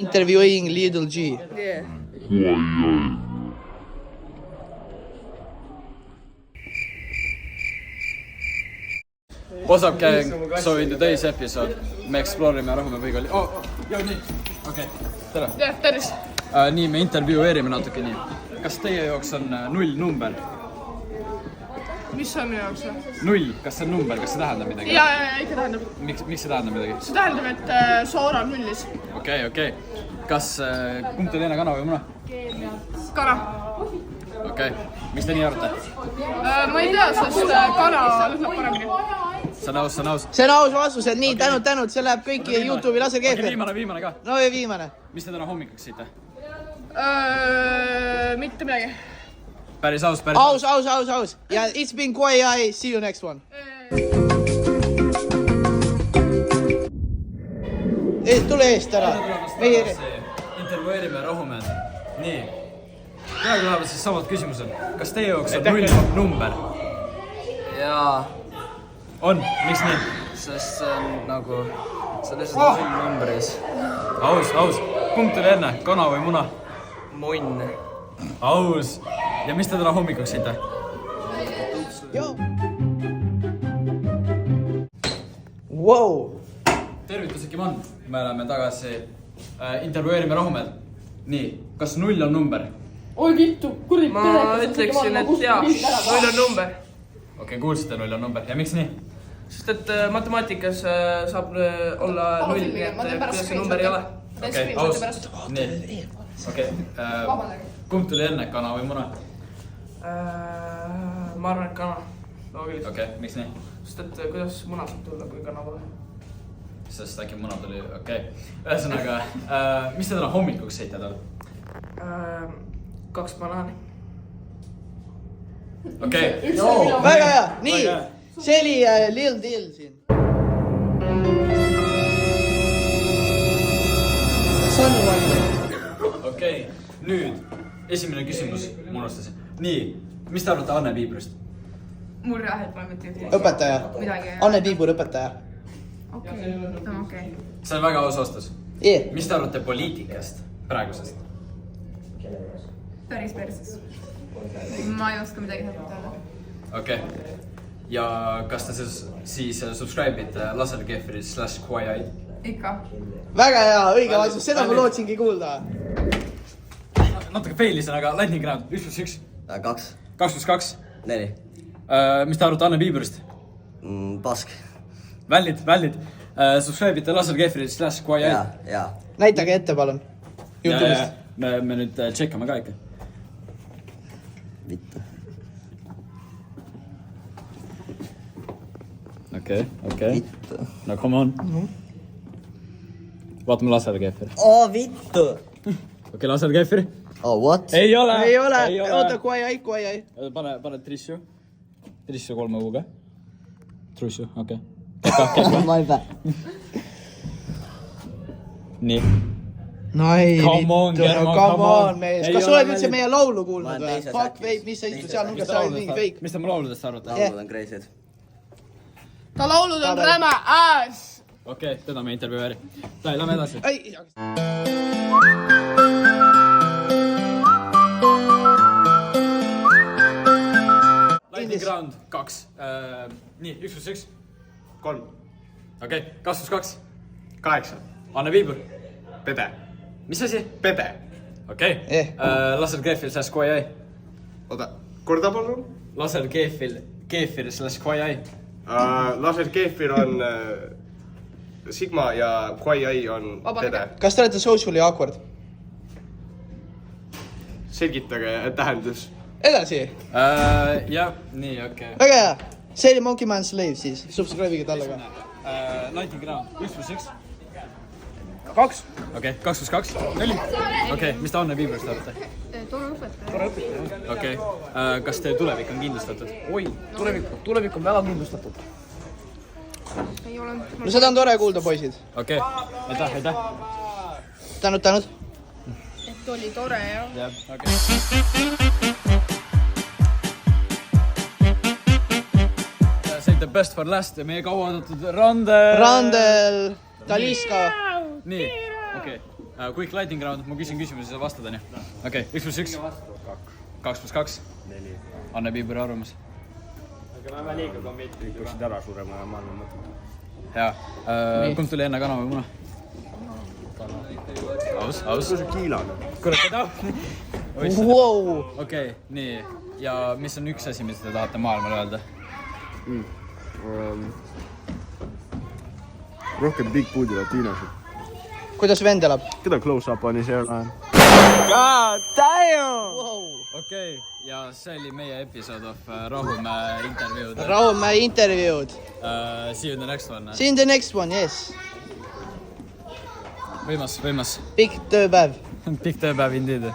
Interviewing Little G. Yeah. What's up, gang? So in today's episode, me explorime Rahumäe põhikooli. Joo, nii. Okei, tere. Jah, tervis. Nii, me intervjueerime natuke nii. Kas teie jaoks on null number? Mis on minu jaoks? Null, kas see on number, kas see tähendab midagi? Ja, ikka tähendab. Miks see tähendab midagi? See tähendab, et Soora on nullis. Okei. Kas kumb teil enne kana või muna? Kana. Okei. Miks te nii arvate? Ma ei tea, sest kana lõhnab paremini. See on aus. See on aus vastus, et nii, tänud, see läheb kõiki YouTube'i lase keefri. Viimane ka. No ja viimane. Mis te täna hommikuks siite? Mitte midagi. Päris aus. Aus. Ja it's been QI, see you next one. Tule eest ära. Intervjueerime Rahumäed. Nii. Praegu lähevad siis samad küsimused. Kas teie jaoks on null number? Jaa, On, miks nii? sest see on nagu, see on lihtsalt null numbris. Aus. Kumb tuli enne, kana või muna? Munn. Aus. Ja mis te täna hommikuks siite? Wow. Tervitus, Kiman. Me oleme tagasi. Intervjueerime Rahumäed. Nii, kas null on number? Oi vittu, kuri. Ma ütleksin, et jaa, null on number. Okei, kuulsite, null on number. Ja miks nii? Sest et matemaatikas saab olla null, nii et kuidas see number ei ole. Okei, aus. Nii. Okei. Kumb tuli enne, kana või muna? Ma arvan, et kana. Loogiliselt. Okei, miks nii? Sest et kuidas muna saab tulla, kui kana pole. Sest äkki muna tuli, okei. Ühesõnaga, mis te täna hommikuks sõite tal? 2 banaani. Okei. Väga hea, nii. See oli Lil Dill siin. Okei, nüüd esimene küsimus, ma unustasin. Nii, mis te arvate Anne Piibrist? Mul jah, et ma mitte ütleks. Õpetaja. Midagi. Anne Piibur õpetaja. Okei. See on väga aus vastus. Mis te arvate poliitikast praegusest? Päris perses. Ma ei oska midagi head öelda. Okei. Ja kas te siis subscribe'ite laserkefri/QI? Ikka. Väga hea, õige vastus, seda ma lootsingi kuulda. Natuke failisin, aga lightning round, 1+1. 2. 2+2. 4. Mis te arvate Anne Piibrist? Pask. Vällid. Subscribe'ite laserkefri/QI? Jaa. Näitage ette, palun. YouTube'ist. Me nüüd tšekkame ka ikka. Vittu. Okei. Vittu. No come on. Vaatame laserkefri. Vittu. Okei, laserkefri. What? Ei ole. Oota, QI. Pane Trissu 3 õuga. Trissu, okei. Ma ei pää. Nii. No ei, Come on, mees. Ei Kas ole oled üldse väli- meie laulu Ma kuulnud olen või? teises Fuck, äkis. veid, mis sa istud Teises seal äkis. nurgas, sa oled mingi fake. Mis te mu lauludest arvate? Laulud on crazy'd. Ta laulud on räme ass. Okei, teda me intervjueeri. Lähme edasi. Lightning round 2. Nii, 1+1. 3. Okei, 2+2. 8. Anne Piibur. Pede. Mis asi? Pede. Okei. Laserkefil/QI. Oota, korda palun. Laserkefil/QI. Laserkeefir on Sigma ja QI on pede. Kas te olete socially awkward? Selgitage tähendus. Edasi. Jah, nii, okei. Väga hea. See oli Monkey Man Slave siis. Subscribe'ige talle ka. Lightning round 1+1. 2. Okei, 2+2. 4. Okei, mis te Anne Piibrist arvate? Tore õpetaja. Okei. Kas teie tulevik on kindlustatud? Oi, tulevik on väga kindlustatud. Ei ole. No seda on tore kuulda, poisid. Okei, aitäh. Tänud. Et oli tore, jah. Jah, okei. Save the best for last ja meie kauaoodatud Randel. Taliska. Nii, okei. Quick lightning round, ma küsin küsimuse, sa vastad, onju? Okei, 1+1. 2+2. 4. Anne Piiburi arvamus. Aga ma liiga kommitrid peaksid ära surema ja maailma mõtlema. Jaa. Kumb tuli enne, kana või muna? Aus. Kus on kiilane? Kurat, ei taha. Wow. Okei, nii. Ja mis on üks asi, mis te tahate maailmale öelda? Rohkem Big Booty latiinasid. Kuidas vend elab? Keda close-up on see on? Okei, ja see oli meie episood of Rahumäe intervjuud. Rahumäe intervjuud. See you in the next one. See in the next one, yes. Võimas. Pikk tööpäev. Pikk tööpäev indeed.